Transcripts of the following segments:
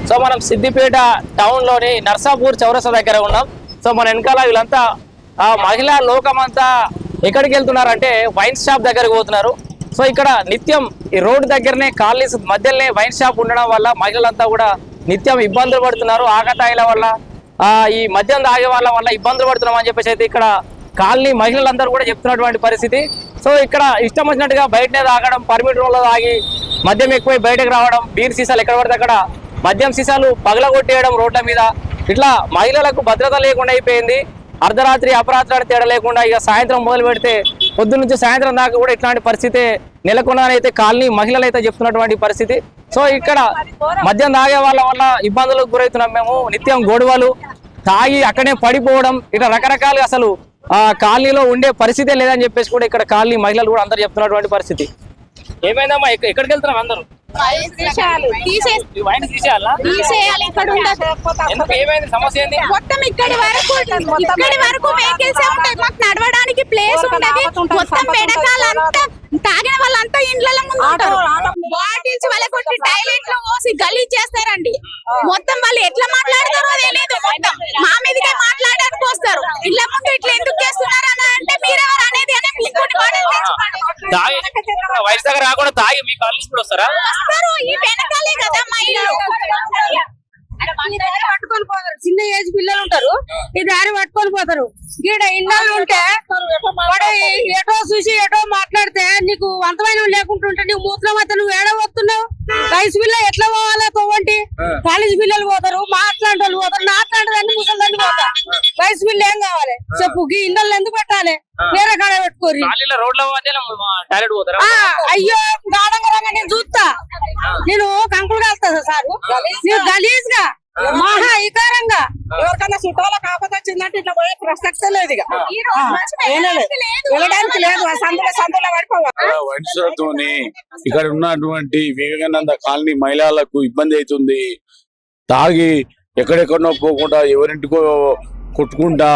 So మనం Siddipet town లోని నర్సాపూర్ చౌరస్తా దగ్గర ఉన్నాం. సో మన వెనకాల వీళ్ళంతా మహిళా లోకమంతా ఎక్కడికి వెళ్తున్నారంటే వైన్ షాప్ దగ్గరకు పోతున్నారు. సో ఇక్కడ నిత్యం ఈ రోడ్డు దగ్గరనే కాలనీస్ మధ్యలోనే వైన్ షాప్ ఉండడం వల్ల మహిళలంతా కూడా నిత్యం ఇబ్బందులు పడుతున్నారు. ఆకతాయిల వల్ల ఈ మద్యం తాగే వాళ్ళ వల్ల ఇబ్బందులు పడుతున్నాం అని చెప్పేసి అయితే ఇక్కడ కాలనీ మహిళలందరూ కూడా చెప్తున్నటువంటి పరిస్థితి. సో ఇక్కడ ఇష్టం వచ్చినట్టుగా బయటనే తాగడం, పర్మిట్ రూమ్లో తాగి మద్యం ఎక్కువై బయటకు రావడం, బీర్ సీసాలు ఎక్కడ పడితే అక్కడ మద్యం సీసాలు పగలగొట్టేయడం రోడ్ల మీద, ఇట్లా మహిళలకు భద్రత లేకుండా అయిపోయింది. అర్ధరాత్రి అపరాత్రి తేడా లేకుండా ఇక సాయంత్రం మొదలు పెడితే పొద్దున్న నుంచి సాయంత్రం దాకా కూడా ఇట్లాంటి పరిస్థితి నెలకొందని అయితే కాలనీ మహిళలు అయితే చెప్తున్నటువంటి పరిస్థితి. సో ఇక్కడ మద్యం తాగే వాళ్ళ వల్ల ఇబ్బందులకు గురవుతున్నాం మేము. నిత్యం గొడవలు, తాగి అక్కడే పడిపోవడం, ఇట్లా రకరకాలుగా అసలు కాలనీలో ఉండే పరిస్థితే లేదని చెప్పేసి కూడా ఇక్కడ కాలనీ మహిళలు కూడా అందరు చెప్తున్నటువంటి పరిస్థితి. ఏమైందమ్మా, ఎక్కడికి వెళ్తున్నాం అందరూ? సమస్య ఏంది? మొత్తం ఇక్కడి వరకు వెహికల్స్ ఉంటాయి, మాకు నడవడానికి ప్లేస్ ఉండదు. మొత్తం వెనకాలంతా తాగిన వాళ్ళంతా ఇండ్ల ముందు ఉంటారు. బాటిల్స్ వాళ్ళ కొట్టి టాయిలెట్ లో పోసి గలీజ్ చేస్తారండి. మొత్తం వాళ్ళు ఎట్లా మాట్లాడతారో తెలియదు. మొత్తం మా మీదకే మాట్లాడడానికి వస్తారు. ఇళ్ళ ముందు ఇట్లా ఎందుకు చేస్తున్నారు అని అంటే మీరెవరు అనేది వయసు దగ్గర రాకుండా తాగి మీ కాలనీస్ కూడా వస్తారా? వస్తారు. ఈ వెనకాలే కదా మా ఇల్లు. పట్టుకొని పోతారు, చిన్న ఏజ్ పిల్లలు ఉంటారు, ఈ దారి పట్టుకొని పోతారు. గీడ ఇన్నాళ్ళు ఉంటే ఎటో చూసి ఎటో మాట్లాడితే నీకు అంతమైన లేకుంటుంటే నీకు మూత్రం అయితే నువ్వు ఏడ పోతున్నావు? రైస్ బిల్ల ఎట్లా పోవాలా? తోవంటి కాలేజ్ పిల్లలు పోతారు, మాట్లాడే వాళ్ళు పోతారు, నాట్లాడదాన్ని ముసలిదాన్ని పోతారు. రైస్ బిల్ ఏం కావాలి చెప్పు? ఈ ఇళ్ళల్లో ఎందుకు పెట్టాలి? వేరే కాడ పెట్టుకోరు. అయ్యో గాడంగా నేను చూస్తా, నేను కంకులు కాస్తా సారు, నేను గలీజ్ గా మహా ఇకారంగా ఎవరికన్నా చుట్టాల కాకపోతే వచ్చిందంటే ఇట్లా పోయే ప్రసక్తే లేదు. ఇక వెళ్ళడానికి లేదు. సందులో పడిపోవాలి. ఇక్కడ ఉన్నటువంటి వివేకానంద కాలనీ మహిళలకు ఇబ్బంది అవుతుంది. తాగి ఎక్కడెక్కడో పోకుండా ఎవరింటికో కొట్టుకుంటా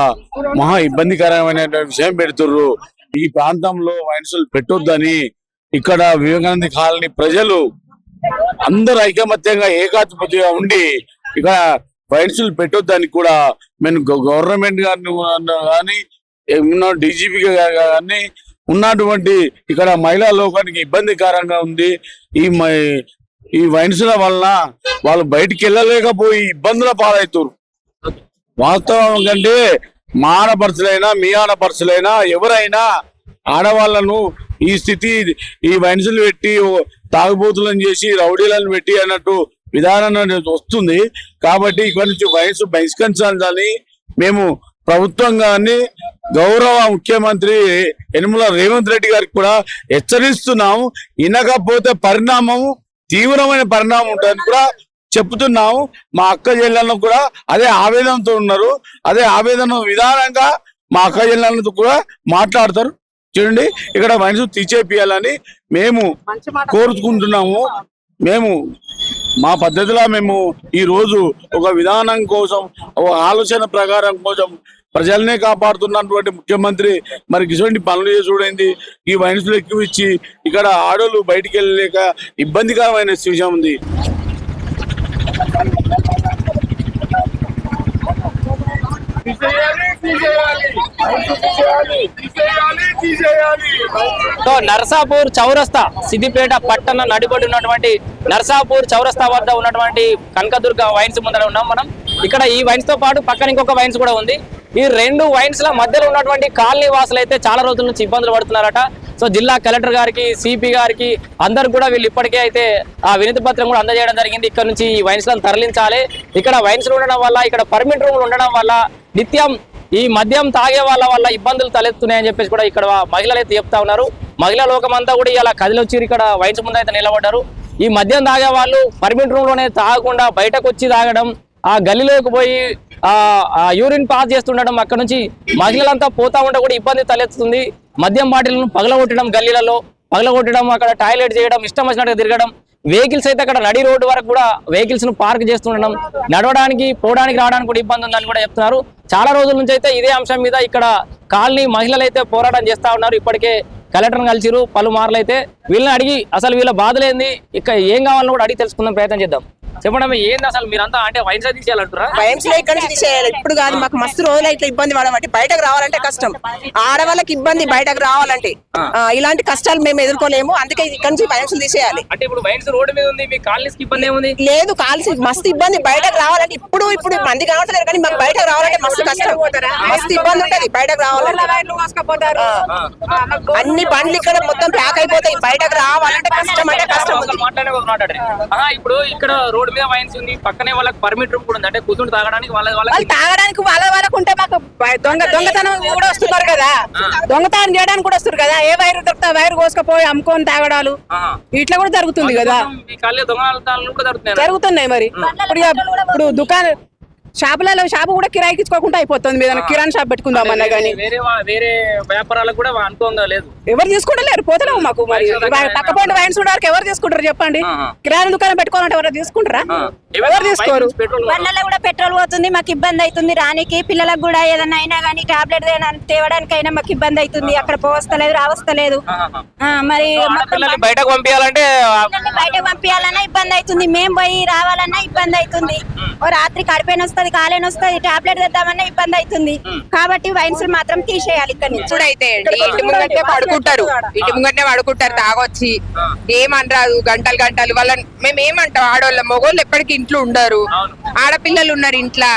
మహా ఇబ్బందికరమైన విషయం పెడుతుర్రు. ఈ ప్రాంతంలో వైన్సులు పెట్టొద్దని ఇక్కడ వివేకానంద కాలనీ ప్రజలు అందరు ఐకమత్యంగా ఏకాధిపతిగా ఉండి ఇక్కడ వైన్సులు పెట్టొద్దని కూడా మేము గవర్నమెంట్ గారిని కానీ డీజీపీ గారిని ఉన్నటువంటి ఇక్కడ మహిళా లోకానికి ఇబ్బందికరంగా ఉంది. ఈ వైన్సుల వలన వాళ్ళు బయటికి వెళ్ళలేకపోయి ఇబ్బందుల పాలవుతారు. వాస్తవం కంటే మా ఆడపడుచులైనా మీ ఆడపడుచులైనా ఎవరైనా ఆడవాళ్లను ఈ స్థితి ఈ వైన్సులు పెట్టి తాగుబోతులను చేసి రౌడీలను పెట్టి అన్నట్టు విధానం వస్తుంది. కాబట్టి ఇక్కడ నుంచి వయసు బహిష్కరించాలని మేము ప్రభుత్వం గారిని గౌరవ ముఖ్యమంత్రి యనమల రేవంత్ రెడ్డి గారికి కూడా హెచ్చరిస్తున్నాము. వినకపోతే తీవ్రమైన పరిణామం ఉంటుందని కూడా చెప్తున్నాము. మా అక్క చెల్లెళ్ళను కూడా అదే ఆవేదనతో ఉన్నారు. అదే ఆవేదన విధానంగా మా అక్క చెల్లెళ్ళతో కూడా మాట్లాడతారు. చూడండి, ఇక్కడ మనిషి తీసేపియాలని మేము కోరుకుంటున్నాము. మేము మా పద్ధతిలో మేము ఈ రోజు ఒక విధానం కోసం, ఒక ఆలోచన ప్రకారం కోసం ప్రజలనే కాపాడుతున్నటువంటి ముఖ్యమంత్రి మరి ఇటువంటి పనులు చేసి చూడండి. ఈ వయసులు ఎక్కువ ఇచ్చి ఇక్కడ ఆడోళ్ళు బయటికి వెళ్ళలేక ఇబ్బందికరమైన విషయం ఉంది. నర్సాపూర్ చౌరస్తా, సిద్దిపేట పట్టణ నడిబడి ఉన్నటువంటి నర్సాపూర్ చౌరస్తా వద్ద ఉన్నటువంటి కనకదుర్గ వైన్స్ ముందర ఉన్నాం మనం. ఇక్కడ ఈ వైన్స్ తో పాటు పక్కన ఇంకొక వైన్స్ కూడా ఉంది. ఈ రెండు వైన్స్ ల మధ్యలో ఉన్నటువంటి కాలనీ వాసులు అయితే చాలా రోజుల నుంచి ఇబ్బందులు పడుతున్నారట. సో జిల్లా కలెక్టర్ గారికి, సిపి గారికి అందరు కూడా వీళ్ళు ఇప్పటికే అయితే ఆ వినతి పత్రం కూడా అందజేయడం జరిగింది. ఇక్కడ నుంచి ఈ వైన్స్ లను తరలించాలి. ఇక్కడ వైన్స్ ఉండడం వల్ల, ఇక్కడ పర్మిట్ రూమ్లు ఉండడం వల్ల నిత్యం ఈ మద్యం తాగే వల్ల ఇబ్బందులు తలెత్తున్నాయని చెప్పేసి కూడా ఇక్కడ మహిళలు అయితే చెప్తా ఉన్నారు. మహిళా లోకమంతా కూడా ఇలా కదిలొచ్చి ఇక్కడ వైన్స్ ముందు అయితే నిలబడ్డారు. ఈ మద్యం తాగే వాళ్ళు పర్మిట్ రూమ్ లోనే తాగకుండా బయటకు వచ్చి తాగడం, ఆ గల్లీలోకి పోయి యూరిన్ పాస్ చేస్తుండడం, అక్కడ నుంచి మహిళలంతా పోతా ఉంటే కూడా ఇబ్బంది తలెత్తుతుంది. మద్యం బాటిల్ను పగలగొట్టడం, గల్లీలలో పగలగొట్టడం, అక్కడ టాయిలెట్ చేయడం, ఇష్టం వచ్చినట్టుగా తిరగడం, వెహికల్స్ అయితే అక్కడ నడి రోడ్డు వరకు కూడా వెహికల్స్ ను పార్క్ చేస్తుండడం, నడవడానికి పోవడానికి రావడానికి కూడా ఇబ్బంది ఉందని కూడా చెప్తున్నారు. చాలా రోజుల నుంచి అయితే ఇదే అంశం మీద ఇక్కడ కాలనీ మహిళలు అయితే పోరాటం చేస్తా ఉన్నారు. ఇప్పటికే కలెక్టర్ని కలిసిరు పలుమార్లు. అయితే వీళ్ళని అడిగి అసలు వీళ్ళ బాధలేంది, ఇక్కడ ఏం కావాలని కూడా అడిగి తెలుసుకుందాం ప్రయత్నం చేద్దాం. చెప్పండి ఏంది అసలు మీరంతా అంటే వైన్స్ తీసేయాలంటారా? భయంలో ఇక్కడ నుంచి తీసేయాలి. ఇప్పుడు కాదు, మాకు మస్తు రోజులు ఇట్లా ఇబ్బంది పడబట్టి బయటకు రావాలంటే కష్టం. ఆడవాళ్ళకి ఇబ్బంది బయటకు రావాలంటే. ఇలాంటి కష్టాలు మేము ఎదుర్కోలేము, అందుకే ఇక్కడ నుంచి భయంసులు తీసేయాలి. అంటే ఇప్పుడు వైన్స్ రోడ్డు మీద ఉంది, మీ కాలనీకి ఇబ్బంది ఏముంది? లేదు, కాల్సి మస్తు ఇబ్బంది బయటకు రావాలంటే. ఇప్పుడు మంది కావట్లేదు కానీ మాకు బయటకు రావాలంటే మస్తు కష్టం, మస్తు ఇబ్బంది ఉంటది బయటకు రావాలంటే. అన్ని బండ్లు ఇక్కడ మొత్తం ప్యాక్ అయిపోతాయి, బయటకు రావాలంటే కష్టం అంటే కష్టం. ఇప్పుడు ఇక్కడ రోడ్డు మీద వైన్స్ ఉంది, పక్కనే వాళ్ళకి పర్మిట్ రూమ్ కూడా ఉంది, అంటే కూర్చుని తాగడానికి వాళ్ళు తాగడానికి వాళ్ళకు ఉంటే మాకు దొంగతనం కూడా వస్తున్నారు కదా, దొంగతనం చేయడానికి కూడా వస్తారు కదా. ఏ వైరు దొరికితే వైరు కోసుకపోయి అమ్ముకొని తాగడాలు ఇట్లా కూడా జరుగుతుంది కదా, జరుగుతున్నాయి. మరి ఇప్పుడు దుకాణం షాపు కూడా కిరాయికి ఇచ్చుకోకుండా అయిపోతుంది. మీద కిరాణా షాప్ పెట్టుకుందామన్నా కానీ వేరే వ్యాపారాలకు కూడా అనుకోంగా లేదు, ఎవరు తీసుకుంటలేరు. పోతలేవు మాకు. మరి పక్కపండి వైన్స్ ఉండడానికి ఎవరు తీసుకుంటారు చెప్పండి? కిరాణా దుకాణం పెట్టుకోవాలంటే ఎవరు తీసుకుంటారా? ఎవరు తీసుకోరు. బండ్లలో కూడా పెట్రోల్ పోతుంది, మాకు ఇబ్బంది అవుతుంది రానికి. పిల్లలకు కూడా ఏదైనా అయినా కానీ టాబ్లెట్ తేవడానికైనా మాకు ఇబ్బంది అవుతుంది. అక్కడ పోవస్తలేదు, రావస్తలేదు. మరి బయటకు పంపించాలంటే బయటకు పంపించాలన్నా ఇబ్బంది అవుతుంది, మేము పోయి రావాలన్నా ఇబ్బంది అవుతుంది. ఓ రాత్రి కడిపోయిన వస్తుంది, కాలేని వస్తుంది, టాబ్లెట్ తెద్దామన్నా ఇబ్బంది అవుతుంది. కాబట్టి వైన్స్ మాత్రం తీసేయాలి ఇక్కడ నుంచి. ఇప్పుడైతే ఇంటి ముంగట్నే పడుకుంటారు, ఇంటి ముంగట్నే పడుకుంటారు తాగొచ్చి. ఏమనరాదు గంటలు గంటలు. వాళ్ళని మేము ఏమంటాం, ఆడవాళ్ళ మొగోళ్ళు ఎప్పటికీ ఇంట్లో ఉండరు, ఆడపిల్లలు ఉన్నారు ఇంట్లో,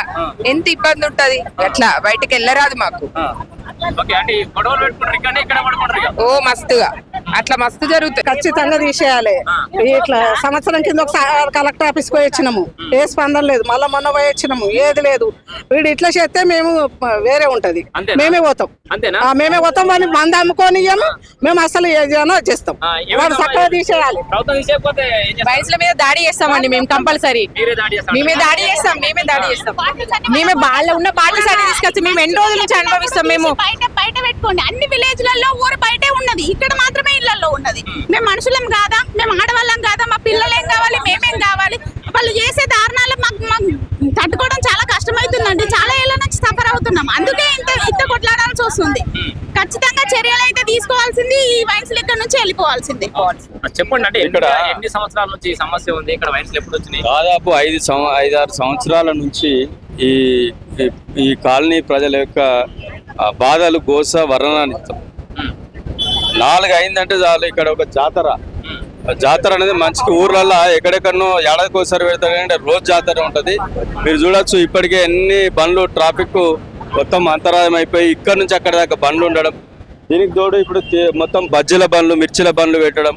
ఎంత ఇబ్బంది ఉంటది. అట్లా బయటకు వెళ్ళరాదు మాకు. ఓ మస్తుగా అట్లా మస్తు జరుగుతుంది. ఖచ్చితంగా తీసేయాలి. ఇట్లా సంవత్సరం కింద ఒకసారి కలెక్టర్ ఆఫీస్ పోయి వచ్చినాము, ఏ స్పందన లేదు. మళ్ళా మొన్న పోయి వచ్చినాము, ఏది లేదు. వీడు ఇట్లా చేస్తే మేము వేరే ఉంటది, మేమే పోతాం. మేమే పోతాం, అని మంది అమ్ముకొని మేము అసలు ఏదైనా చేస్తాం. చక్కగా తీసేయాలి. వయసుల మీద దాడి చేస్తామండి మేము, కంపల్సరీ మేమే దాడి చేస్తాం. మేమే వాళ్ళ ఉన్న బాధ్యత తీసుకొచ్చి మేము ఎన్ని రోజుల నుంచి అనుభవిస్తాం. మేము బయట పెట్టుకోండి, అన్ని విలేజ్లలో ఊరు బయటే ఉన్నది, ఇక్కడ మాత్రమే ఇళ్లలో ఉన్నది. మేము మనుషులం కాదా? మేము ఆడవాళ్ళం కాదా? మా పిల్లలు ఏం కావాలి, మేమేం కావాలి? వాళ్ళు చేసే దారుణాలు మాకు తట్టుకోవడం చాలా కష్టమవుతుందండి. చాలా ఏళ్ళ నుంచి సఫర్ అవుతున్నాం, అందుకే ఇంత కొట్లాడాల్సి వస్తుంది. ఖచ్చితంగా చర్యలు అయితే తీసుకోవాల్సింది, ఈ వైన్స్ ఇక్కడ నుంచి వెళ్ళిపోవాల్సింది. చెప్పండి, అంటే ఇక్కడ ఎన్ని సంవత్సరాల నుంచి ఈ సమస్య ఉంది? ఇక్కడ వైన్స్ ఎప్పుడు వచ్చినాయి? దాదాపు 5-6 సంవత్సరాల నుంచి ఈ కాలనీ ప్రజల యొక్క బాధలు గోస వర్ణనానిస్తాం. 4 అయిందంటే చాలు ఇక్కడ ఒక జాతర అనేది మంచిగా ఊర్లలో ఎక్కడెక్కడనో ఏడాదికోసారి పెడతారు, అంటే రోజు జాతర ఉంటది. మీరు చూడొచ్చు ఇప్పటికే ఎన్ని బండ్లు ట్రాఫిక్ మొత్తం అంతరాయం అయిపోయి ఇక్కడ నుంచి అక్కడ దాకా బండ్లు ఉండడం. దీనికి తోడు ఇప్పుడు మొత్తం బజ్జీల బండ్లు, మిర్చిల బండ్లు పెట్టడం.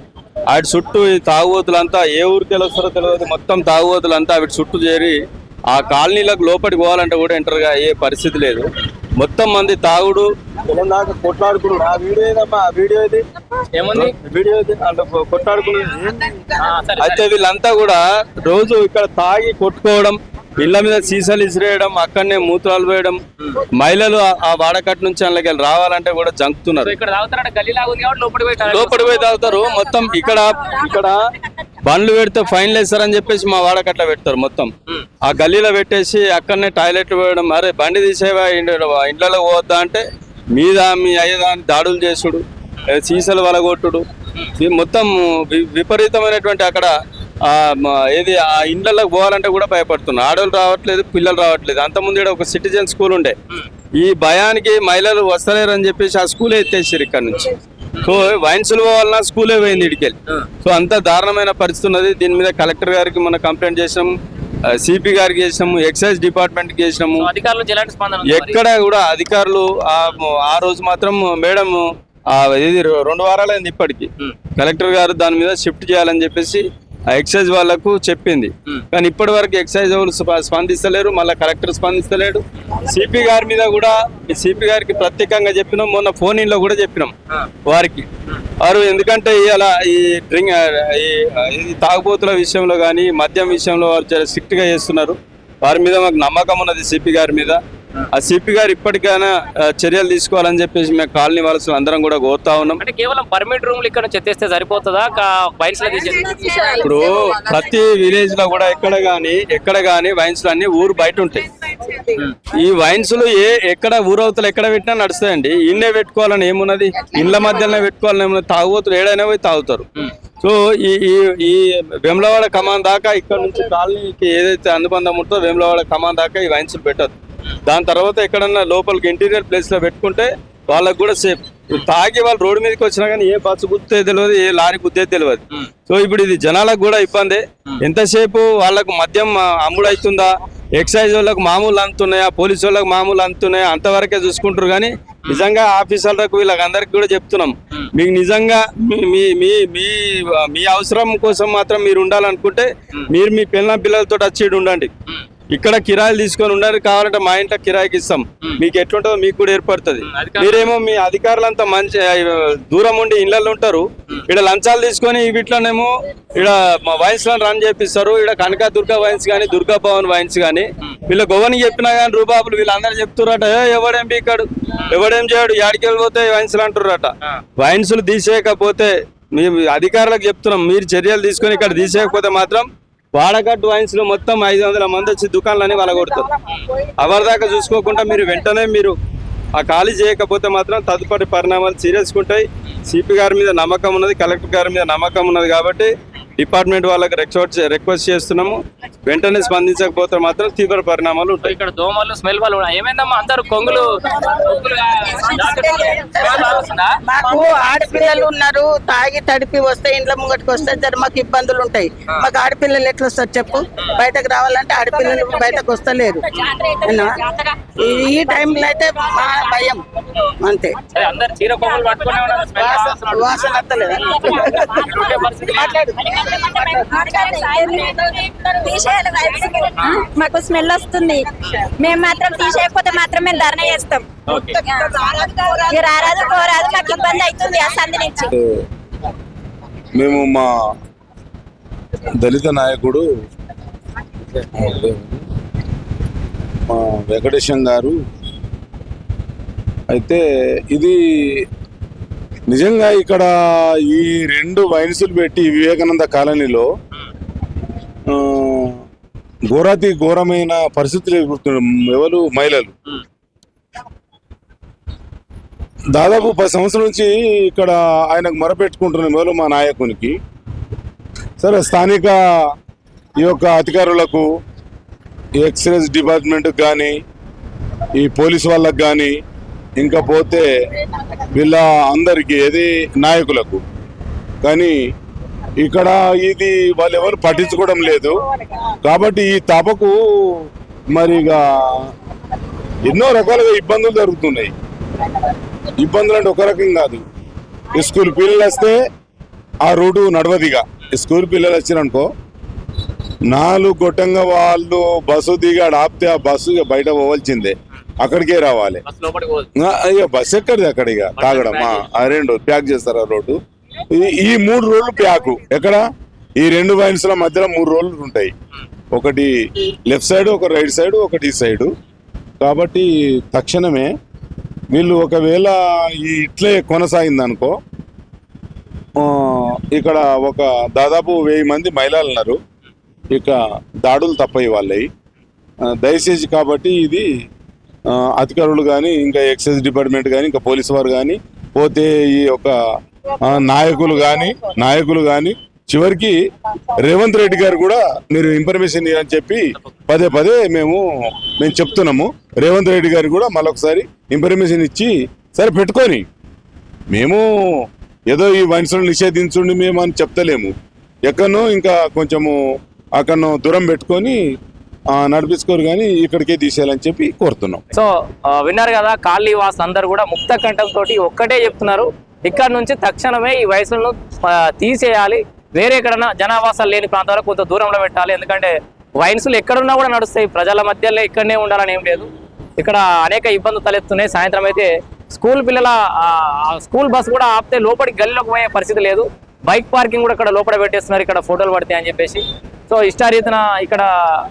వాటి చుట్టూ ఈ తాగుబోతులంతా ఏ ఊరికి వెళ్ళొస్తారో తెలియదు, మొత్తం తాగుబోతులంతా వీటి చుట్టూ చేరి ఆ కాలనీలకు లోపలికి పోవాలంటే కూడా ఎంటర్గా అయ్యే పరిస్థితి లేదు. మొత్తం మంది తాగుడు కొట్లాడుకున్నాడు. ఆ వీడియో ఏదమ్మా, వీడియో ఇది ఏముంది? వీడియో అంటే కొట్లాడుకున్నాడు. అయితే వీళ్ళంతా కూడా రోజు ఇక్కడ తాగి కొట్టుకోవడం, ఇళ్ల మీద సీసాలు ఇసిరేయడం, అక్కడనే మూత్రాలు వేయడం. మహిళలు ఆ వాడకట్టు నుంచి అందులోకి రావాలంటే కూడా జంకుతున్నారు. లోపలి పోయి తాగుతారు. మొత్తం ఇక్కడ బండ్లు పెడితే ఫైన్లు వేస్తారని చెప్పేసి మా వాడకట్ల పెడతారు. మొత్తం ఆ గల్లీలో పెట్టేసి అక్కడనే టాయిలెట్ వేయడం. అరే బండి తీసేవా, ఇండ్లలో పోవద్దా అంటే మీద మీ అయ్యదాన్ని దాడులు చేసుడు, సీసాలు వలగొట్టుడు, మొత్తం విపరీతమైనటువంటి అక్కడ ఏది ఆ ఇండ్లలోకి పోవాలంటే కూడా భయపడుతున్నారు. ఆడవాళ్ళు రావట్లేదు, పిల్లలు రావట్లేదు. అంతకుముందు ఇక్కడ ఒక సిటిజన్ స్కూల్ ఉండే, ఈ భయానికి మహిళలు వస్తలేరు అని చెప్పేసి ఆ స్కూల్ ఎత్తేసారు ఇక్కడ నుంచి. సో వైన్సులు పోవాలన్నా స్కూలే పోయింది ఇడికెళ్ళి. సో అంత దారుణమైన పరిస్థితి ఉన్నది. దీని మీద కలెక్టర్ గారికి మనం కంప్లైంట్ చేసినాము, సిపి గారికి చేసినాము, ఎక్సైజ్ డిపార్ట్మెంట్ కి చేసినాము. ఎక్కడ కూడా అధికారులు ఆ రోజు మాత్రం మేడం ఇది 2 వారాలైంది ఇప్పటికి. కలెక్టర్ గారు దాని మీద షిఫ్ట్ చేయాలని చెప్పేసి ఎక్సైజ్ వాళ్ళకు చెప్పింది. కానీ ఇప్పటి వరకు ఎక్సైజ్ వాళ్ళు స్పందిస్తలేరు, మళ్ళీ కలెక్టర్ స్పందిస్తలేడు. సిపి గారి మీద కూడా సిపి గారికి ప్రత్యేకంగా చెప్పినాం, మొన్న ఫోన్ ఇన్ లో కూడా చెప్పినాం వారికి. వారు ఎందుకంటే ఇలా ఈ డ్రింక్ ఈ తాగుబోతుల విషయంలో కానీ మద్యం విషయంలో వారు చాలా స్ట్రిక్ట్ గా చేస్తున్నారు. వారి మీద మాకు నమ్మకం ఉన్నది సిపి గారి మీద. ఆ సిపి గారు ఇప్పటికైనా చర్యలు తీసుకోవాలని చెప్పేసి మేము కాలనీ వాసులు అందరం కూడా కోరుతా ఉన్నాం. అంటే కేవలం పర్మిట్ రూమ్లు ఇక్కడ చెత్తేస్తే సరిపోతుందా వైన్స్ లో తీసేసి? ఇప్పుడు ప్రతి విలేజ్ లో కూడా ఎక్కడ గానీ వైన్స్ అన్ని ఊరు బయట ఉంటాయి. ఈ వైన్స్ లు ఎక్కడ ఊరవతలు ఎక్కడ పెట్టినా నడుస్తాయండి. ఇన్నే పెట్టుకోవాలని ఏమున్నది, ఇళ్ళ మధ్యలోనే పెట్టుకోవాలని ఏమున్నది. తాగుబోతులు ఏడైనా పోయి తాగుతారు. సో ఈ వేములవాడ కమాన్ దాకా ఇక్కడ నుంచి కాలనీకి ఏదైతే అనుబంధం ఉంటుందో వేములవాడ కమాన్ దాకా ఈ వైన్స్ పెట్టదు. దాని తర్వాత ఎక్కడన్నా లోపలికి ఇంటీరియర్ ప్లేస్ లో పెట్టుకుంటే వాళ్ళకు కూడా సేఫ్. తాగి వాళ్ళు రోడ్డు మీదకి వచ్చినా కానీ ఏ బస్సు గుర్తే తెలియదు, ఏ లారీ గుర్తే తెలియదు. సో ఇప్పుడు ఇది జనాలకు కూడా ఇబ్బంది. ఎంతసేపు వాళ్ళకు మద్యం అమ్ముడు అవుతుందా, ఎక్సైజ్ వాళ్ళకు మామూలు అంతున్నాయా, పోలీసు వాళ్ళకి మామూలు అంతున్నాయా, అంతవరకే చూసుకుంటారు. కానీ నిజంగా ఆఫీసర్లకు వీళ్ళకందరికి కూడా చెప్తున్నాం, మీకు నిజంగా మీ అవసరం కోసం మాత్రం మీరు ఉండాలనుకుంటే మీరు మీ పిల్లలతో వచ్చి ఉండండి. ఇక్కడ కిరాయిలు తీసుకొని ఉండాలి. కావాలంటే మా ఇంట్లో కిరాయికి ఇస్తాం. మీకు ఎట్లుంటుందో మీకు కూడా ఏర్పడుతుంది. మీరేమో మీ అధికారులంతా మంచి దూరం ఉండి ఇళ్లలో ఉంటారు. ఇక్కడ లంచాలు తీసుకొని వీటిలోనేమో ఇక్కడ వైన్స్ లను రన్ చేపిస్తారు. ఇక్కడ కనక దుర్గా వైన్స్ కానీ, దుర్గా భవన్ వైన్స్ కానీ, వీళ్ళ గొవని చెప్పినా కానీ రూబాబులు వీళ్ళందరూ చెప్తుర్రట, ఎవడేం పీకాడు, ఎవడేం చేయడు, యాడికి వెళ్ళిపోతే వైన్స్ అంటుర్రట. వైన్స్ లు తీసేయకపోతే మేము అధికారులకు చెప్తున్నాం, మీరు చర్యలు తీసుకొని ఇక్కడ తీసేయకపోతే మాత్రం వాడకట్టు వైన్స్ లో మొత్తం 500 మంది వచ్చి దుకాణాలని వాళ్ళ కొడతారు. ఎవరిదాకా చూసుకోకుండా మీరు వెంటనే మీరు ఆ ఖాళీ చేయకపోతే మాత్రం తదుపరి పరిణామాలు సీరియస్ ఉంటాయి. సిపి గారి మీద నమ్మకం ఉన్నది, కలెక్టర్ గారి మీద నమ్మకం ఉన్నది కాబట్టి డిపార్ట్మెంట్ వాళ్ళకి రిక్వెస్ట్ చేస్తున్నాము. వెంటనే స్పందించకపోతే మాత్రం తీవ్ర పరిణామాలు ఉంటాయి. ఇక్కడ దోమలు స్మెల్ వల్ల ఏమైందమ్మా అందరు కొంగులు మాకు ఆడపిల్లలు ఉన్నారు, తాగి తడిపి వస్తే ఇంట్లో ముంగటికి వస్తే మాకు ఇబ్బందులు ఉంటాయి. మాకు ఆడపిల్లలు ఎట్లా వస్తారు చెప్పు, బయటకు రావాలంటే ఆడపిల్లలు బయటకు వస్తలేరు. ఈ టైంలో అయితే మా భయం అంతే. అందరు చీర కొంగులు పట్టుకునే వాసన వస్తలేదు. మాకు స్మెల్ వస్తుంది. మేము మాత్రం తీసేయకపోతే మాత్రం మేము ధర్నా చేస్తాం. మీరు రారాదు పోరాదు, మాకు ఇబ్బంది అవుతుంది ఆ సంధి నుంచి. మేము మా దళిత నాయకుడు మా వెంకటేశం గారు అయితే ఇది నిజంగా ఇక్కడ ఈ 2 వైన్సులు పెట్టి వివేకానంద కాలనీలో ఘోరమైన పరిస్థితులు ఎదుర్కొంటున్నారు ఎవరు మహిళలు. దాదాపు 10 సంవత్సరాల నుంచి ఇక్కడ ఆయనకు మొరపెట్టుకుంటున్నాం ఎవరు మా నాయకునికి. సరే స్థానిక ఈ యొక్క అధికారులకు, ఎక్సైజ్ డిపార్ట్మెంట్కి కానీ, ఈ పోలీసు వాళ్ళకు కానీ, ఇంకా పోతే వీళ్ళ అందరికీ ఏది నాయకులకు కానీ ఇక్కడ ఇది వాళ్ళు ఎవరు పట్టించుకోవడం లేదు. కాబట్టి ఈ తపకు మరిగా ఎన్నో రకాలుగా ఇబ్బందులు జరుగుతున్నాయి. ఇబ్బందులు అంటే ఒక రకం కాదు. స్కూల్ పిల్లలు వస్తే ఆ రోడ్డు నడవదిగా. స్కూల్ పిల్లలు వచ్చిరనుకో 4 గొట్టంగా వాళ్ళు బస్సు దిగాడు ఆపితే ఆ బస్సు బయట పోవాల్సిందే, అక్కడికే రావాలి. ఇక బస్సు ఎక్కడిది అక్కడ ఇక తాగడం. ఆ 2 ప్యాక్ చేస్తారు ఆ రోడ్డు. ఈ 3 రోడ్లు ప్యాకు ఎక్కడ ఈ 2 వైన్స్ల మధ్యలో 3 రోడ్లు ఉంటాయి. ఒకటి లెఫ్ట్ సైడ్, ఒక రైట్ సైడ్, ఒకటి ఈ సైడు. కాబట్టి తక్షణమే వీళ్ళు ఒకవేళ ఈ ఇట్లే కొనసాగిందనుకో ఇక్కడ ఒక దాదాపు 1000 మంది మహిళలు ఉన్నారు. ఇక దాడులు తప్పయి వాళ్ళవి. దయచేసి కాబట్టి ఇది అధికారులు కానీ, ఇంకా ఎక్సైజ్ డిపార్ట్మెంట్ కానీ, ఇంకా పోలీసు వారు కానీ, పోతే ఈ యొక్క నాయకులు కానీ చివరికి రేవంత్ రెడ్డి గారు కూడా మీరు ఇన్ఫర్మేషన్ ఇవ్వని చెప్పి పదే మేము చెప్తున్నాము. రేవంత్ రెడ్డి గారు కూడా మళ్ళొకసారి ఇన్ఫర్మేషన్ ఇచ్చి సరే పెట్టుకొని, మేము ఏదో ఈ వైన్స్లను నిషేధించుండి మేము అని చెప్తలేము. ఎక్కడనో ఇంకా కొంచెము అక్కడనో దూరం పెట్టుకొని నడిపించుకోరు కానీ ఇక్కడికే తీసేయాలని చెప్పి కోరుతున్నాం. సో విన్నారు కదా, కాలనీ వాస్ అందరు కూడా ముక్త కంఠంతో ఒక్కటే చెప్తున్నారు, ఇక్కడ నుంచి తక్షణమే ఈ వయసులను తీసేయాలి, వేరే ఎక్కడన్నా జనావాసాలు లేని ప్రాంతాలకు కొంత దూరంలో పెట్టాలి. ఎందుకంటే వైన్సులు ఎక్కడున్నా కూడా నడుస్తాయి, ప్రజల మధ్యలో ఇక్కడనే ఉండాలని ఏం లేదు. ఇక్కడ అనేక ఇబ్బందులు తలెత్తున్నాయి. సాయంత్రం అయితే స్కూల్ పిల్లల స్కూల్ బస్ కూడా ఆపితే లోపలికి గల్లీలోకి పోయే పరిస్థితి లేదు. బైక్ పార్కింగ్ కూడా ఇక్కడ లోపల పెట్టేస్తున్నారు, ఇక్కడ ఫోటోలు పడతాయి అని చెప్పేసి. సో ఇష్టారీతన ఇక్కడ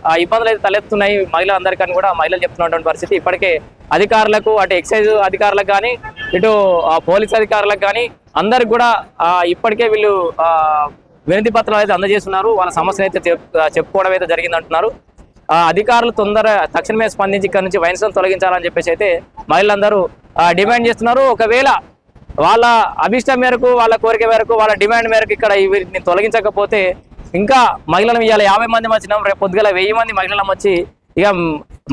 ఆ ఇబ్బందులు అయితే తలెత్తున్నాయి మహిళలందరికీ కూడా మహిళలు చెప్తున్నటువంటి పరిస్థితి. ఇప్పటికే అధికారులకు అటు ఎక్సైజ్ అధికారులకు కానీ ఇటు పోలీస్ అధికారులకు కానీ అందరికి కూడా ఇప్పటికే వీళ్ళు వినతి పత్రాలు అయితే అందజేస్తున్నారు. వాళ్ళ సమస్యలు అయితే చెప్పుకోవడం అయితే జరిగింది అంటున్నారు. అధికారులు తక్షణమే స్పందించి ఇక్కడ నుంచి వైన్స్ తొలగించాలని చెప్పేసి అయితే మహిళలందరూ డిమాండ్ చేస్తున్నారు. ఒకవేళ వాళ్ళ అభిష్టం మేరకు, వాళ్ళ కోరిక మేరకు, వాళ్ళ డిమాండ్ మేరకు ఇక్కడ వీటిని తొలగించకపోతే ఇంకా మహిళలు ఇవాళ 50 మంది వచ్చినాం, రేపు పొద్దుగల 1000 మంది మహిళలం వచ్చి ఇక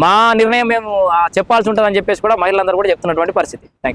మా నిర్ణయం మేము చెప్పాల్సి ఉంటుందని చెప్పేసి కూడా మహిళలందరూ కూడా చెప్తున్నటువంటి పరిస్థితి. Thank you.